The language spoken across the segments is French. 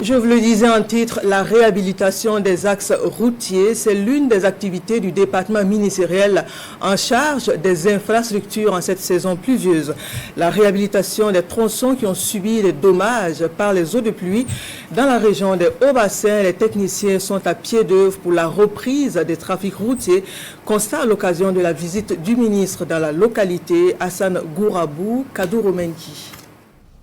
Je vous le disais en titre, la réhabilitation des axes routiers, c'est l'une des activités du département ministériel en charge des infrastructures en cette saison pluvieuse. La réhabilitation des tronçons qui ont subi des dommages par les eaux de pluie dans la région des Hauts-Bassins, les techniciens sont à pied d'œuvre pour la reprise des trafics routiers, constat à l'occasion de la visite du ministre dans la localité, Hassan Gourabou Kadouroumenki.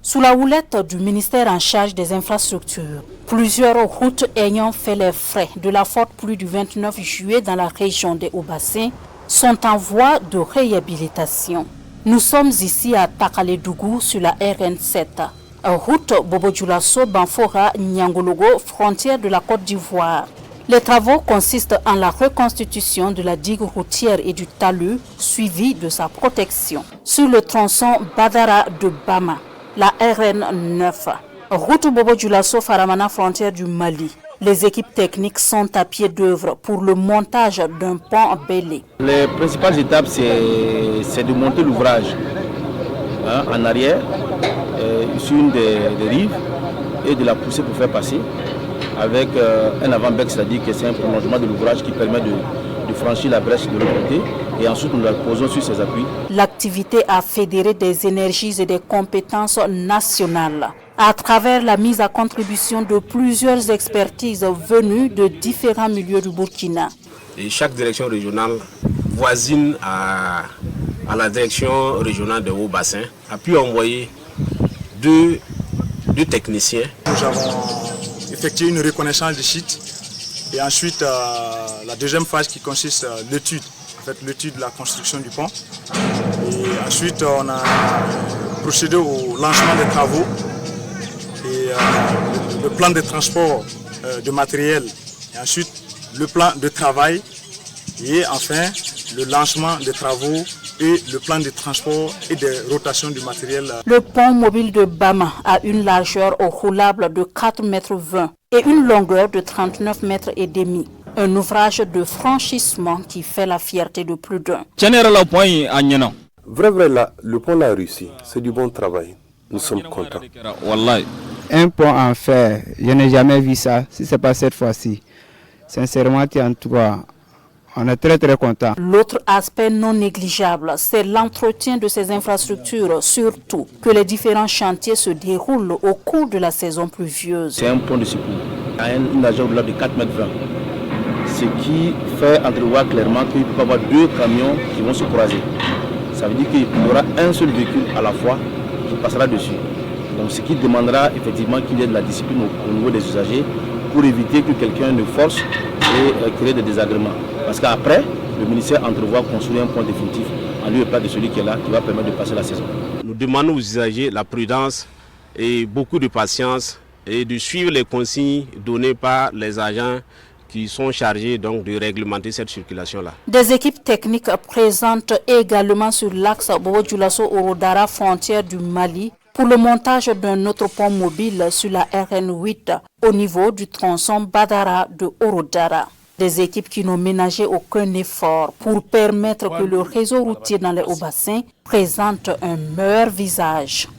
Sous la houlette du ministère en charge des infrastructures, plusieurs routes ayant fait les frais de la forte pluie du 29 juillet dans la région des Hauts-Bassins sont en voie de réhabilitation. Nous sommes ici à Takaledougou sur la RN7, route Bobo-Dioulasso-Banfora-Niangologo, frontière de la Côte d'Ivoire. Les travaux consistent en la reconstitution de la digue routière et du talus, suivi de sa protection. Sur le tronçon Badara de Bama, la RN9, route Bobo-Dioulasso-Faramana, frontière du Mali. Les équipes techniques sont à pied d'œuvre pour le montage d'un pont Bélé. Les principales étapes, c'est de monter l'ouvrage en arrière, sur une des rives, et de la pousser pour faire passer, avec un avant-bec, c'est-à-dire que c'est un prolongement de l'ouvrage qui permet de franchir la brèche de l'autre côté. Et ensuite, nous la posons sur ses appuis. L'activité a fédéré des énergies et des compétences nationales à travers la mise à contribution de plusieurs expertises venues de différents milieux du Burkina. Et chaque direction régionale voisine à la direction régionale de Hauts-Bassins a pu envoyer deux techniciens. Nous avons effectué une reconnaissance du site et ensuite la deuxième phase qui consiste à l'étude. L'étude de la construction du pont. Et ensuite, on a procédé au lancement des travaux et le plan de transport de matériel. Et ensuite, le plan de travail et enfin le lancement des travaux et le plan de transport et de rotation du matériel. Le pont mobile de Bama a une largeur au roulable de 4,20 mètres et une longueur de 39,5 mètres. Un ouvrage de franchissement qui fait la fierté de plus d'un. Vrai, là, le pont a réussi. C'est du bon travail. Nous sommes contents. Un pont en fer, je n'ai jamais vu ça, si ce n'est pas cette fois-ci. Sincèrement, en tout cas, on est très très contents. L'autre aspect non négligeable, c'est l'entretien de ces infrastructures, surtout que les différents chantiers se déroulent au cours de la saison pluvieuse. C'est un pont de secours à une largeur de 4,20 mètres. Ce qui fait entrevoir clairement qu'il peut y avoir deux camions qui vont se croiser. Ça veut dire qu'il y aura un seul véhicule à la fois qui passera dessus. Donc ce qui demandera effectivement qu'il y ait de la discipline au niveau des usagers pour éviter que quelqu'un ne force et crée des désagréments. Parce qu'après, le ministère entrevoit construire un pont définitif en lieu et place de celui qui est là, qui va permettre de passer la saison. Nous demandons aux usagers la prudence et beaucoup de patience et de suivre les consignes données par les agents qui sont chargés donc de réglementer cette circulation-là. Des équipes techniques présentes également sur l'axe Bobo-Dioulasso-Orodara, frontière du Mali, pour le montage d'un autre pont mobile sur la RN8 au niveau du tronçon Badara de Orodara. Des équipes qui n'ont ménagé aucun effort pour permettre que le réseau routier dans les Hauts-Bassins présente un meilleur visage.